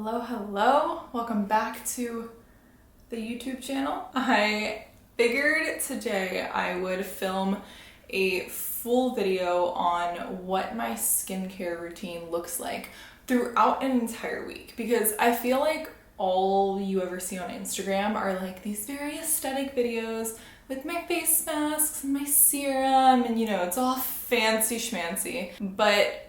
Hello, welcome back to the YouTube channel. I figured today I would film a full video on what my skincare routine looks like throughout an entire week, because I feel like all you ever see on Instagram are like these very aesthetic videos with my face masks and my serum and it's all fancy schmancy, but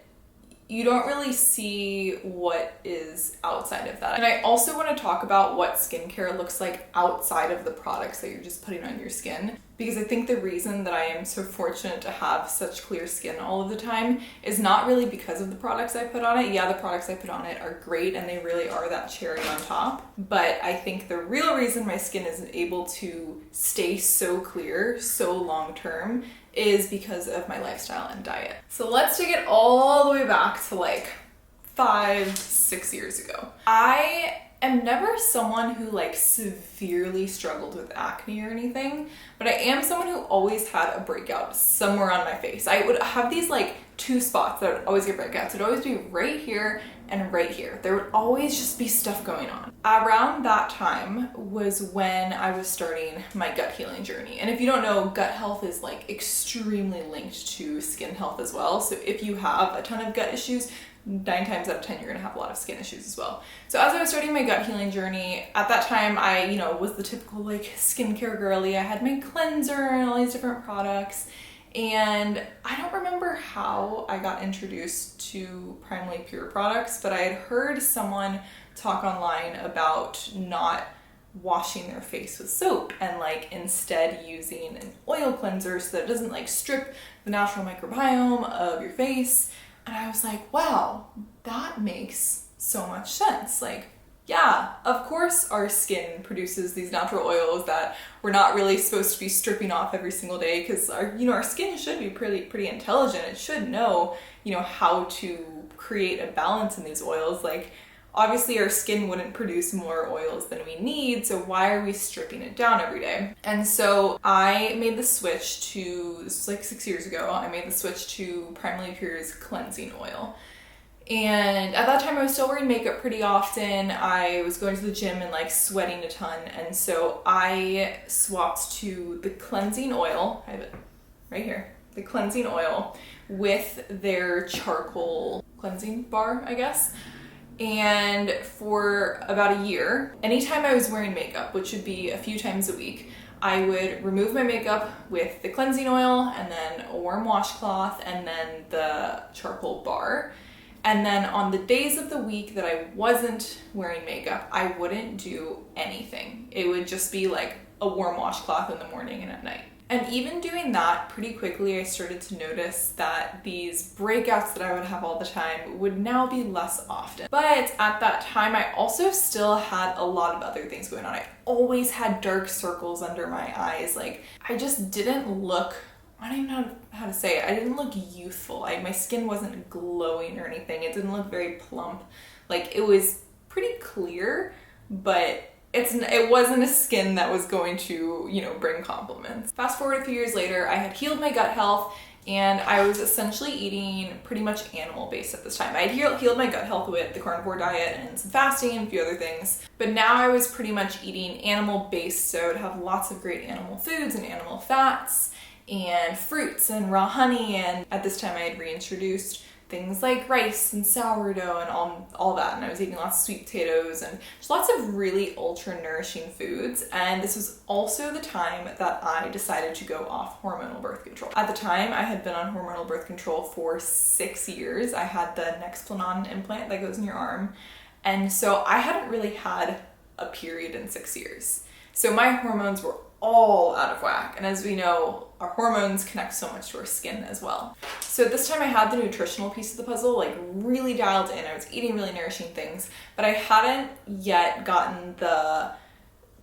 you don't really see what is outside of that. And I also want to talk about what skincare looks like outside of the products that you're just putting on your skin, because I think the reason that I am so fortunate to have such clear skin all of the time is not really because of the products I put on it. Yeah, the products I put on it are great and they really are that cherry on top, but I think the real reason my skin is able to stay so clear so long term is because of my lifestyle and diet. So let's take it all the way back to like 5-6 years ago. I am never someone who like severely struggled with acne or anything, but I am someone who always had a breakout somewhere on my face. I would have these like two spots that would always get breakouts. It would always be right here and right here. There would always just be stuff going on. Around that time was when I was starting my gut healing journey. And if you don't know, gut health is like extremely linked to skin health as well. So if you have a ton of gut issues, 9 times out of 10 you're gonna have a lot of skin issues as well. So as I was starting my gut healing journey, at that time I, was the typical like skincare girly. I had my cleanser and all these different products. And I don't remember how I got introduced to Primally Pure products, but I had heard someone talk online about not washing their face with soap and like instead using an oil cleanser so that it doesn't like strip the natural microbiome of your face. And I was like, wow, that makes so much sense. Like, yeah, of course our skin produces these natural oils that we're not really supposed to be stripping off every single day, because our skin should be pretty intelligent. It should know, how to create a balance in these oils. Like, obviously our skin wouldn't produce more oils than we need, so why are we stripping it down every day? And so I made the switch to, this was like 6 years ago, I made the switch to Primally Pure's cleansing oil. And at that time I was still wearing makeup pretty often. I was going to the gym and like sweating a ton. And so I swapped to the cleansing oil. I have it right here. The cleansing oil with their charcoal cleansing bar, I guess. And for about a year, anytime I was wearing makeup, which would be a few times a week, I would remove my makeup with the cleansing oil and then a warm washcloth and then the charcoal bar. And then on the days of the week that I wasn't wearing makeup, I wouldn't do anything. It would just be like a warm washcloth in the morning and at night. And even doing that, pretty quickly I started to notice that these breakouts that I would have all the time would now be less often. But at that time, I also still had a lot of other things going on. I always had dark circles under my eyes. Like, I just didn't look, I don't even know how to say it. I didn't look youthful. My skin wasn't glowing or anything. It didn't look very plump. Like, it was pretty clear, but it wasn't a skin that was going to, bring compliments. Fast forward a few years later, I had healed my gut health and I was essentially eating pretty much animal-based at this time. I had healed my gut health with the carnivore diet and some fasting and a few other things, but now I was pretty much eating animal-based, so I would have lots of great animal foods and animal fats and fruits and raw honey, and at this time I had reintroduced things like rice and sourdough and all that, and I was eating lots of sweet potatoes and just lots of really ultra nourishing foods. And this was also the time that I decided to go off hormonal birth control. At the time I had been on hormonal birth control for 6 years. I had the Nexplanon implant that goes in your arm, and so I hadn't really had a period in 6 years. So my hormones were all out of whack. And as we know, our hormones connect so much to our skin as well. So at this time I had the nutritional piece of the puzzle like really dialed in. I was eating really nourishing things, but I hadn't yet gotten the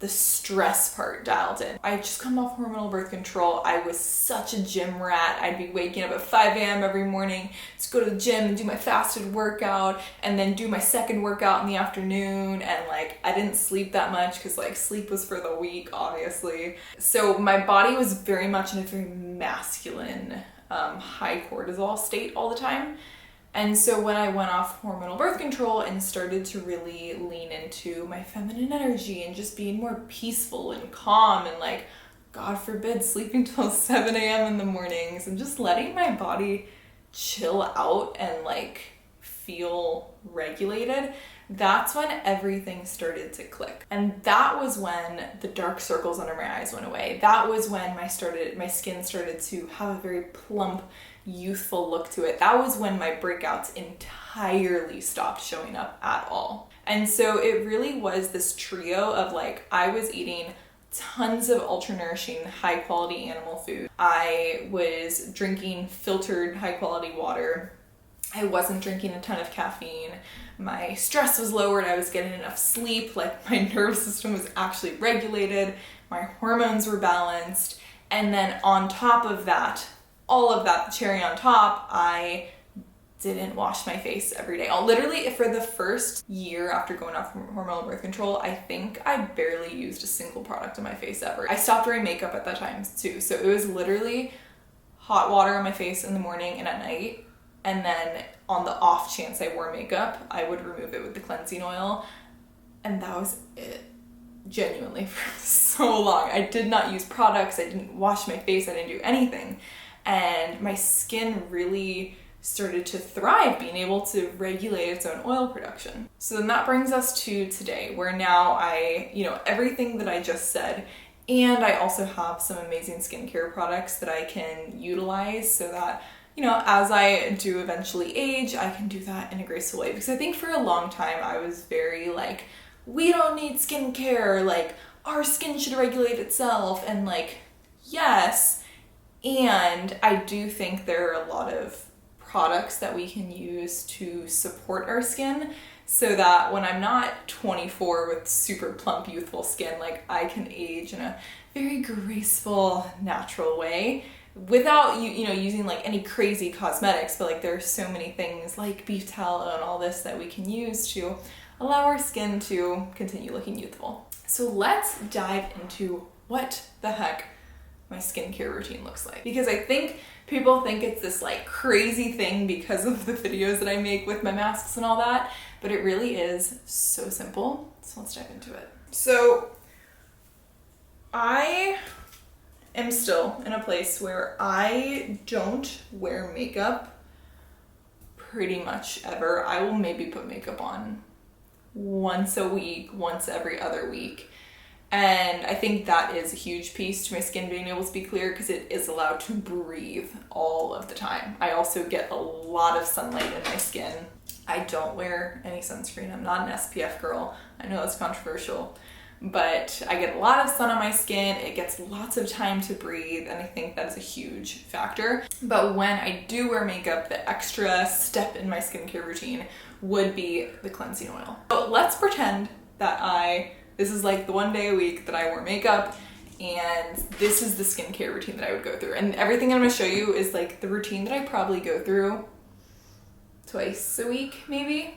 stress part dialed in. I just come off hormonal birth control. I was such a gym rat. I'd be waking up at 5 a.m. every morning to go to the gym and do my fasted workout and then do my second workout in the afternoon. And like, I didn't sleep that much because like sleep was for the weak, obviously. So my body was very much in a very masculine, high cortisol state all the time. And so when I went off hormonal birth control and started to really lean into my feminine energy and just being more peaceful and calm and like, God forbid, sleeping till 7 a.m. in the mornings and just letting my body chill out and like feel regulated, that's when everything started to click. And that was when the dark circles under my eyes went away. That was when my skin started to have a very plump, youthful look to it. That was when my breakouts entirely stopped showing up at all. And so it really was this trio of like, I was eating tons of ultra nourishing, high quality animal food. I was drinking filtered high quality water. I wasn't drinking a ton of caffeine. My stress was lowered. I was getting enough sleep. Like my nervous system was actually regulated. My hormones were balanced. And then on top of that, all of that, the cherry on top, I didn't wash my face every day. Literally, for the first year after going off hormonal birth control, I think I barely used a single product on my face ever. I stopped wearing makeup at that time too. So it was literally hot water on my face in the morning and at night. And then on the off chance I wore makeup, I would remove it with the cleansing oil. And that was it. Genuinely, for so long. I did not use products. I didn't wash my face. I didn't do anything. And my skin really started to thrive, being able to regulate its own oil production. So then that brings us to today, where now everything that I just said, and I also have some amazing skincare products that I can utilize so that, as I do eventually age, I can do that in a graceful way. Because I think for a long time I was very like, we don't need skincare, like our skin should regulate itself, and like, yes. And I do think there are a lot of products that we can use to support our skin so that when I'm not 24 with super plump, youthful skin, like I can age in a very graceful, natural way without using like any crazy cosmetics. But like there are so many things like beef tallow and all this that we can use to allow our skin to continue looking youthful. So let's dive into what the heck my skincare routine looks like. Because I think people think it's this like crazy thing because of the videos that I make with my masks and all that, but it really is so simple. So let's dive into it. So I am still in a place where I don't wear makeup pretty much ever. I will maybe put makeup on once a week, once every other week. And I think that is a huge piece to my skin being able to be clear because it is allowed to breathe all of the time. I also get a lot of sunlight in my skin. I don't wear any sunscreen. I'm not an SPF girl. I know it's controversial, but I get a lot of sun on my skin. It gets lots of time to breathe, and I think that is a huge factor. But when I do wear makeup, the extra step in my skincare routine would be the cleansing oil. So let's pretend that this is like the one day a week that I wear makeup, and this is the skincare routine that I would go through. And everything I'm gonna show you is like the routine that I probably go through twice a week, maybe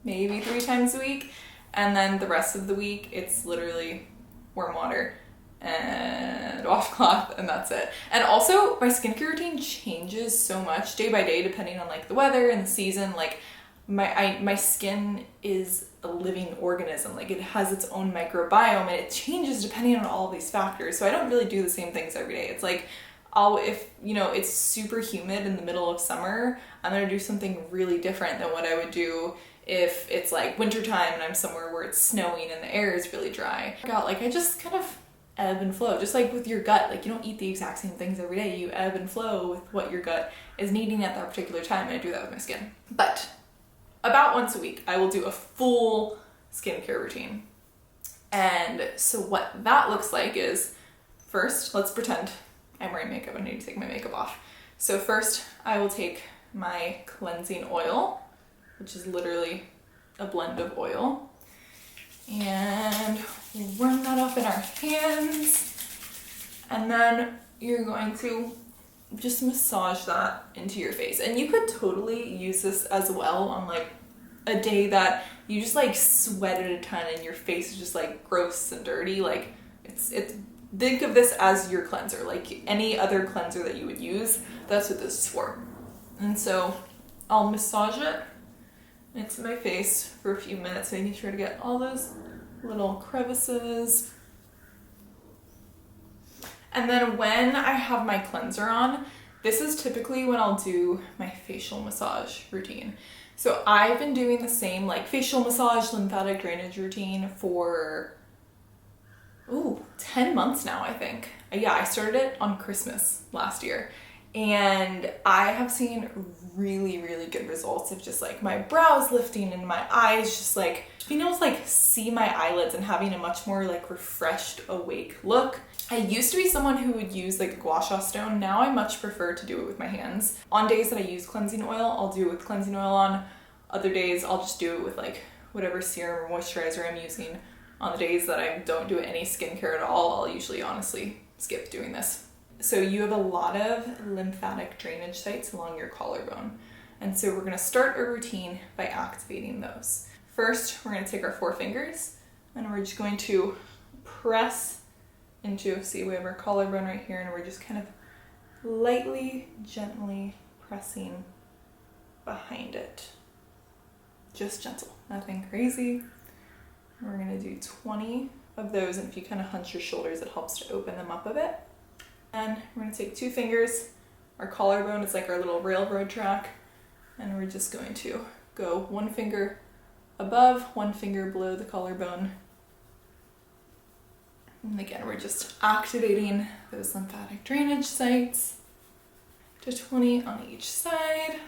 3 times a week. And then the rest of the week, it's literally warm water and washcloth, and that's it. And also my skincare routine changes so much day by day depending on like the weather and the season. Like my skin is a living organism. Like it has its own microbiome, and it changes depending on all these factors. So I don't really do the same things every day. It's like if it's super humid in the middle of summer, I'm gonna do something really different than what I would do if it's like wintertime and I'm somewhere where it's snowing and the air is really dry. I just kind of ebb and flow, just like with your gut. Like you don't eat the exact same things every day. You ebb and flow with what your gut is needing at that particular time, and I do that with my skin. But about once a week, I will do a full skincare routine. And so what that looks like is, first, let's pretend I'm wearing makeup. I need to take my makeup off. So first, I will take my cleansing oil, which is literally a blend of oil, and we'll run that up in our hands. And then you're going to just massage that into your face. And you could totally use this as well on like a day that you just like sweated a ton and your face is just like gross and dirty. Like it's think of this as your cleanser, like any other cleanser that you would use. That's what this is for. And so I'll massage it into my face for a few minutes, making sure to get all those little crevices. And then when I have my cleanser on, this is typically when I'll do my facial massage routine. So I've been doing the same like facial massage, lymphatic drainage routine for 10 months now, I think. Yeah, I started it on Christmas last year. And I have seen really, really good results of just like my brows lifting and my eyes just like being able to like see my eyelids and having a much more like refreshed, awake look. I used to be someone who would use like a gua sha stone. Now I much prefer to do it with my hands. On days that I use cleansing oil, I'll do it with cleansing oil on. Other days I'll just do it with like whatever serum or moisturizer I'm using. On the days that I don't do any skincare at all, I'll usually honestly skip doing this. So you have a lot of lymphatic drainage sites along your collarbone. And so we're gonna start our routine by activating those. First, we're gonna take our 4 fingers and we're just going to press into, see, we have our collarbone right here, and we're just kind of lightly, gently pressing behind it. Just gentle, nothing crazy. We're gonna do 20 of those, and if you kind of hunch your shoulders, it helps to open them up a bit. And we're gonna take 2 fingers, our collarbone is like our little railroad track, and we're just going to go 1 finger above, 1 finger below the collarbone. And again, we're just activating those lymphatic drainage sites to 20 on each side.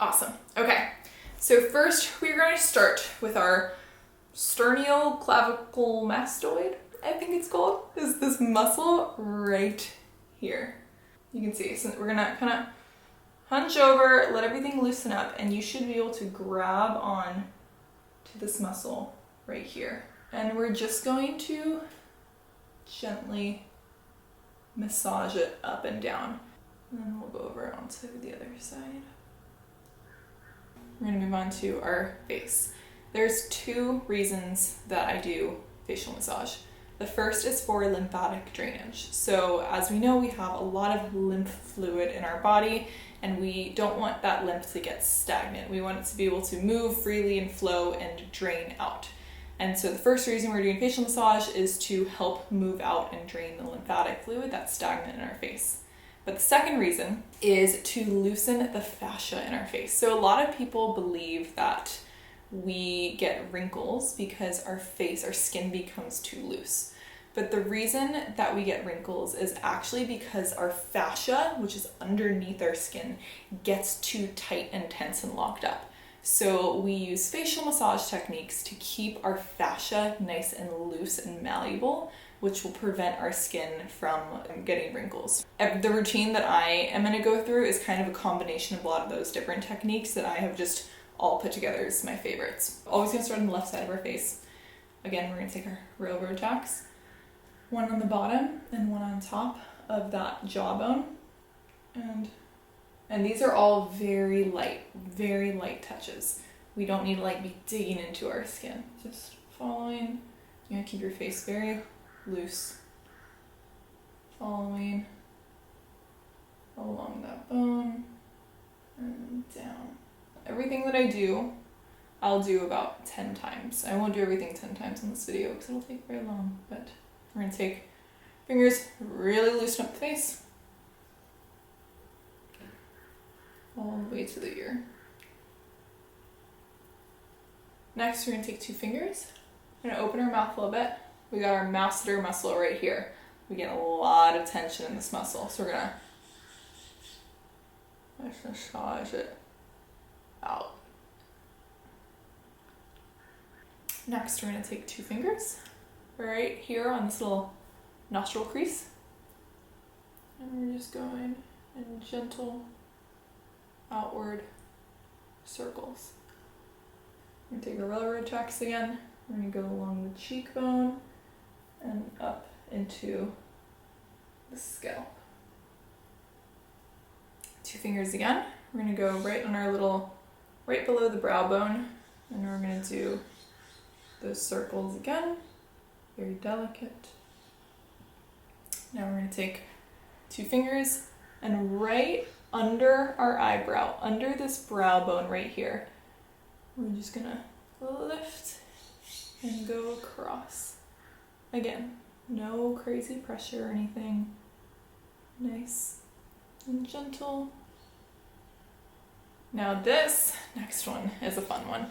Awesome. Okay, so first we're going to start with our sternoclaviculomastoid, I think it's called, is this muscle right here. You can see, so we're gonna kind of hunch over, let everything loosen up, and you should be able to grab on to this muscle right here. And we're just going to gently massage it up and down. And then we'll go over onto the other side. We're gonna move on to our face. There's 2 reasons that I do facial massage. The first is for lymphatic drainage. So as we know, we have a lot of lymph fluid in our body, and we don't want that lymph to get stagnant. We want it to be able to move freely and flow and drain out. And so the first reason we're doing facial massage is to help move out and drain the lymphatic fluid that's stagnant in our face. But the second reason is to loosen the fascia in our face. So a lot of people believe that we get wrinkles because our skin becomes too loose. But the reason that we get wrinkles is actually because our fascia, which is underneath our skin, gets too tight and tense and locked up. So we use facial massage techniques to keep our fascia nice and loose and malleable, which will prevent our skin from getting wrinkles. The routine that I am going to go through is kind of a combination of a lot of those different techniques that I have just all put together as my favorites. Always going to start on the left side of our face. Again, we're going to take our railroad tracks, 1 on the bottom and 1 on top of that jawbone. And these are all very light touches. We don't need to like be digging into our skin. Just following. You're gonna keep your face very loose. Following along that bone and down. Everything that I do, I'll do about 10 times. I won't do everything 10 times in this video because it'll take very long, but we're gonna take fingers, really loosen up the face. All the way to the ear. Next, we're gonna take 2 fingers. We're gonna open our mouth a little bit. We got our masseter muscle right here. We get a lot of tension in this muscle, so we're gonna massage it out. Next, we're gonna take 2 fingers right here on this little nostril crease, and we're just going in gentle outward circles. We're gonna take our railroad tracks again. We're gonna go along the cheekbone and up into the scalp. 2 fingers again. We're gonna go right on our right below the brow bone, and we're gonna do those circles again. Very delicate. Now we're gonna take 2 fingers and right under our eyebrow, under this brow bone right here. We're just gonna lift and go across. Again, no crazy pressure or anything. Nice and gentle. Now this next one is a fun one.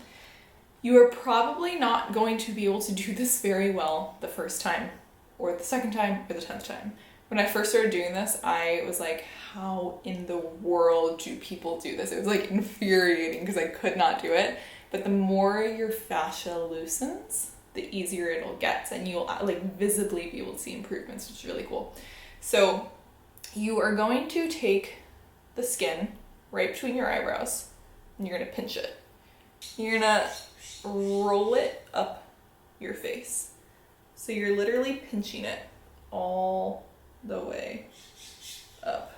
You are probably not going to be able to do this very well the first time, or the second time, or the 10th time. When I first started doing this, I was like, how in the world do people do this? It was like infuriating because I could not do it. But the more your fascia loosens, the easier it'll get, and you'll like visibly be able to see improvements, which is really cool. So you are going to take the skin right between your eyebrows and you're gonna pinch it. You're gonna roll it up your face. So you're literally pinching it all the way up.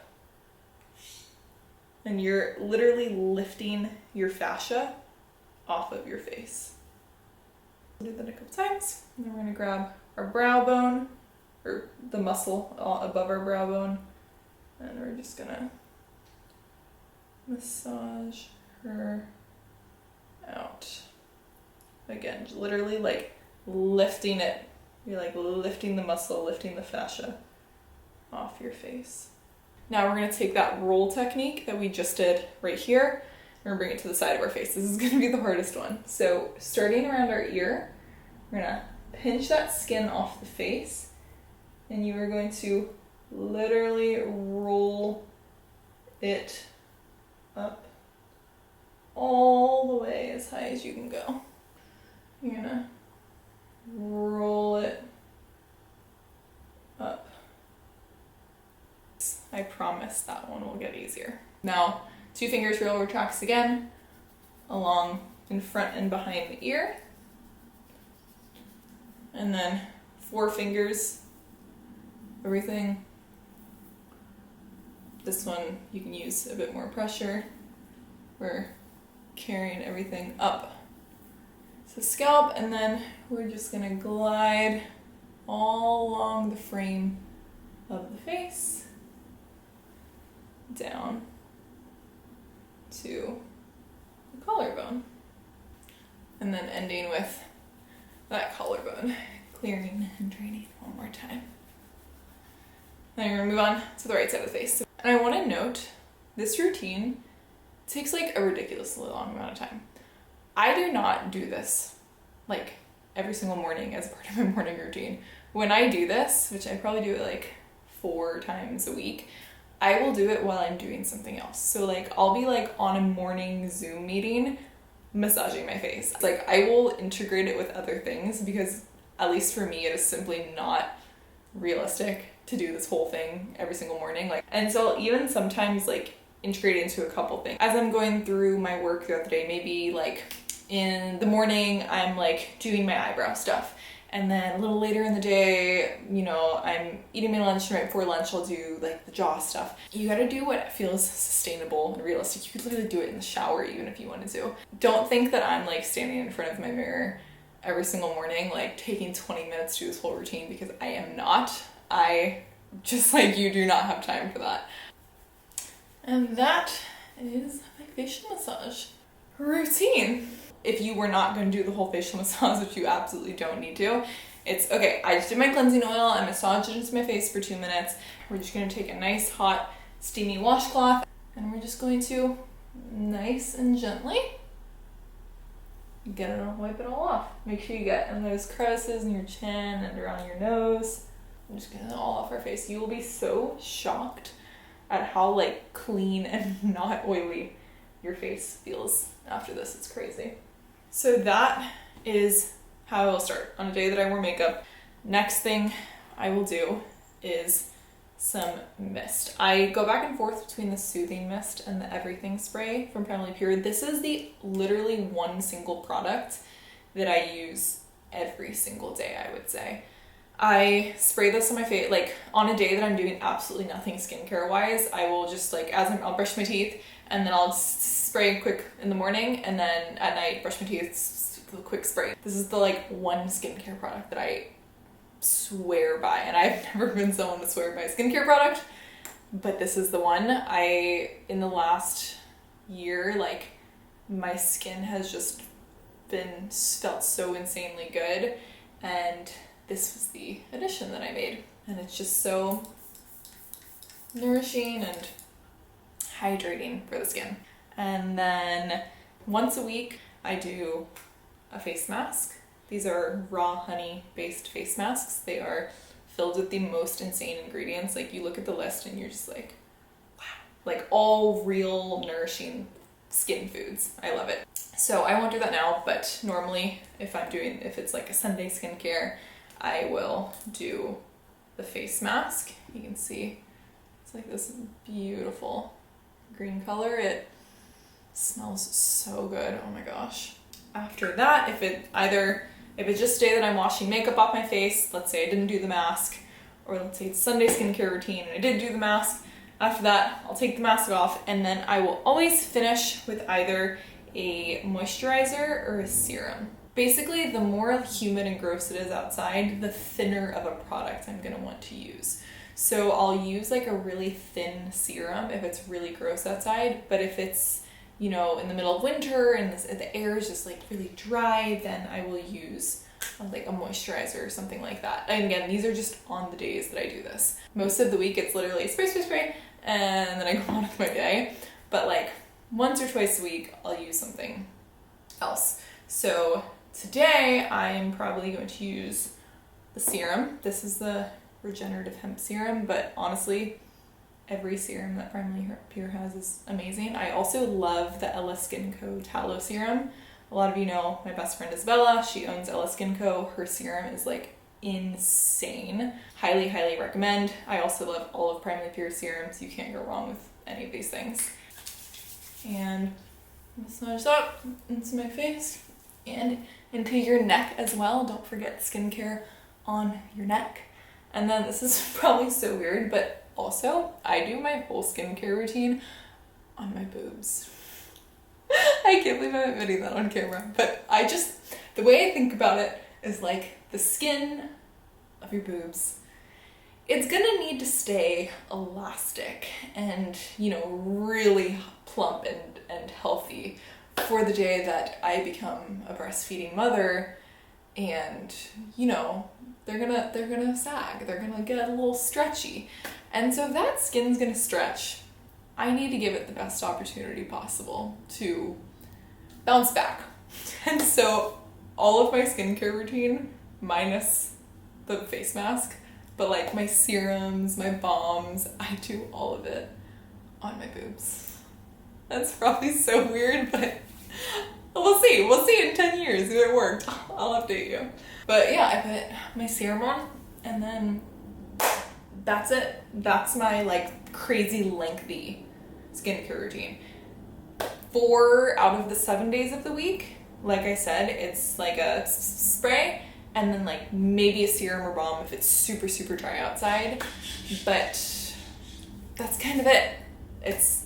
And you're literally lifting your fascia off of your face. Do that a couple times. And then we're gonna grab our brow bone, or the muscle above our brow bone, and we're just gonna massage her out. Again, literally like lifting it. You're like lifting the muscle, lifting the fascia off your face. Now we're gonna take that roll technique that we just did right here, and we're gonna bring it to the side of our face. This is gonna be the hardest one. So starting around our ear, we're gonna pinch that skin off the face, and you are going to literally roll it up all the way as high as you can go. You're gonna roll it up. I promise that one will get easier. Now, 2 fingers roll over tracks again, along in front and behind the ear. And then 4 fingers, everything. This one you can use a bit more pressure. We're carrying everything up the scalp, and then we're just gonna glide all along the frame of the face down to the collarbone, and then ending with that collarbone, clearing and draining one more time. Then you're gonna move on to the right side of the face. And I want to note, this routine takes like a ridiculously long amount of time. I do not do this like every single morning as part of my morning routine. When I do this, which I probably do it like 4 times a week, I will do it while I'm doing something else. So like I'll be like on a morning Zoom meeting massaging my face. Like I will integrate it with other things because at least for me it is simply not realistic to do this whole thing every single morning. Like, and so I'll even sometimes like integrate it into a couple things. As I'm going through my work throughout the day, maybe like in the morning I'm like doing my eyebrow stuff. And then a little later in the day, you know, I'm eating my lunch, and right before lunch I'll do like the jaw stuff. You gotta do what feels sustainable and realistic. You could literally do it in the shower even if you wanted to. Don't think that I'm like standing in front of my mirror every single morning, like taking 20 minutes to do this whole routine, because I am not. I, just like you, do not have time for that. And that is my facial massage routine. If you were not going to do the whole facial massage, which you absolutely don't need to, it's okay. I just did my cleansing oil. I massaged it into my face for 2 minutes. We're just going to take a nice hot steamy washcloth, and we're just going to nice and gently get it all, wipe it all off. Make sure you get in those crevices in your chin and around your nose. I'm just getting it all off our face. You will be so shocked at how like clean and not oily your face feels after this. It's crazy. So that is how I will start on a day that I wear makeup. Next thing I will do is some mist. I go back and forth between the soothing mist and the everything spray from Primally Pure. This is the literally one single product that I use every single day, I would say. I spray this on my face, like on a day that I'm doing absolutely nothing skincare wise. I will just like, I'll brush my teeth, and then I'll spray quick in the morning, and then at night brush my teeth, quick spray. This is the like one skincare product that I swear by, and I've never been someone to swear by a skincare product, but this is the one. In the last year, like, my skin has just felt so insanely good, and this was the addition that I made, and it's just so nourishing and hydrating for the skin. And then once a week I do a face mask. These are raw honey based face masks. They are filled with the most insane ingredients. Like, you look at the list and you're just like, wow, like all real nourishing skin foods. I love it. So I won't do that now, but normally if it's like a Sunday skincare, I will do the face mask. You can see it's like this beautiful green color. It smells so good. Oh my gosh. After that, if it's just a day that I'm washing makeup off my face, let's say I didn't do the mask, or let's say it's Sunday skincare routine and I did do the mask, after that I'll take the mask off, and then I will always finish with either a moisturizer or a serum. Basically, the more humid and gross it is outside, the thinner of a product I'm gonna want to use. So I'll use like a really thin serum if it's really gross outside, but if it's, you know, in the middle of winter and the air is just like really dry, then I will use like a moisturizer or something like that. And again, these are just on the days that I do this. Most of the week it's literally spray, spray, spray, and then I go on with my day. But like once or twice a week, I'll use something else. So today I'm probably going to use the serum. This is the regenerative hemp serum, but honestly, every serum that Primally Pure has is amazing. I also love the Ella Skin Co. Tallow Serum. A lot of you know my best friend Isabella. She owns Ella Skin Co. Her serum is like insane. Highly, highly recommend. I also love all of Primally Pure serums. You can't go wrong with any of these things. And massage that into my face and into your neck as well. Don't forget skincare on your neck. And then this is probably so weird, but also I do my whole skincare routine on my boobs. I can't believe I'm admitting that on camera, but the way I think about it is like the skin of your boobs, it's gonna need to stay elastic and, you know, really plump and healthy for the day that I become a breastfeeding mother, and, you know, they're gonna sag, they're gonna get a little stretchy. And so if that skin's gonna stretch, I need to give it the best opportunity possible to bounce back. And so all of my skincare routine, minus the face mask, but like my serums, my balms, I do all of it on my boobs. That's probably so weird, but we'll see. We'll see in 10 years if it worked. I'll update you. But yeah, I put my serum on, and then that's it. That's my like crazy lengthy skincare routine. 4 out of the 7 days of the week, like I said, it's like a spray and then like maybe a serum or balm if it's super, super dry outside. But that's kind of it. It's,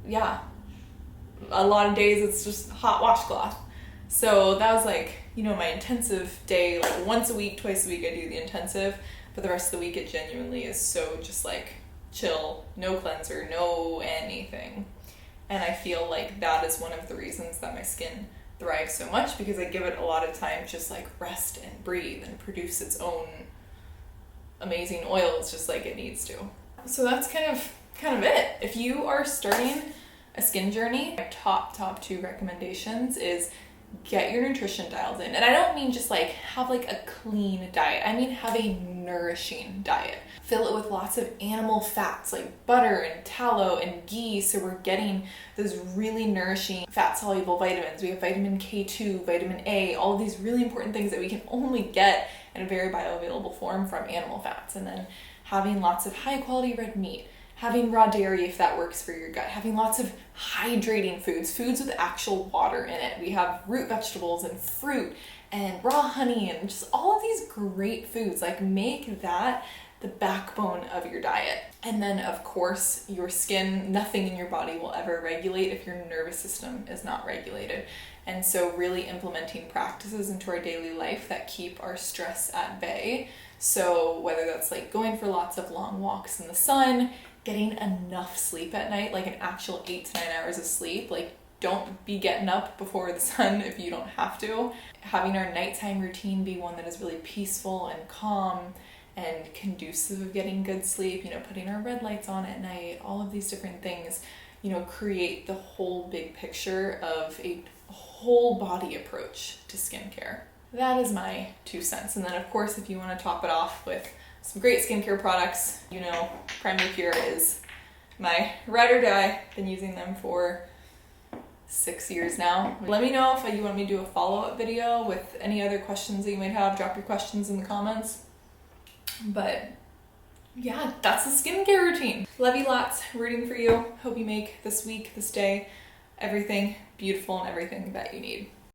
yeah, a lot of days it's just hot washcloth. So that was like, you know, my intensive day, like once a week, twice a week I do the intensive, but the rest of the week it genuinely is so just like chill, no cleanser, no anything. And I feel like that is one of the reasons that my skin thrives so much, because I give it a lot of time to just like rest and breathe and produce its own amazing oils just like it needs to. So that's kind of it. If you are starting a skin journey, my top 2 recommendations is get your nutrition dialed in. And I don't mean just like have like a clean diet. I mean have a nourishing diet. Fill it with lots of animal fats like butter and tallow and ghee, so we're getting those really nourishing fat-soluble vitamins. We have vitamin K2, vitamin A, all of these really important things that we can only get in a very bioavailable form from animal fats. And then having lots of high-quality red meat, having raw dairy if that works for your gut, having lots of hydrating foods with actual water in it. We have root vegetables and fruit and raw honey and just all of these great foods. Like, make that the backbone of your diet. And then of course your skin, nothing in your body will ever regulate if your nervous system is not regulated. And so really implementing practices into our daily life that keep our stress at bay. So whether that's like going for lots of long walks in the sun, getting enough sleep at night, like an actual 8 to 9 hours of sleep, like don't be getting up before the sun if you don't have to. Having our nighttime routine be one that is really peaceful and calm and conducive of getting good sleep, you know, putting our red lights on at night, all of these different things, you know, create the whole big picture of a whole body approach to skincare. That is my 2 cents. And then of course, if you want to top it off with some great skincare products, you know, Primally Pure is my ride or die. Been using them for 6 years now. Let me know if you want me to do a follow-up video with any other questions that you might have. Drop your questions in the comments. But yeah, that's the skincare routine. Love you lots, rooting for you. Hope you make this week, this day, everything beautiful and everything that you need.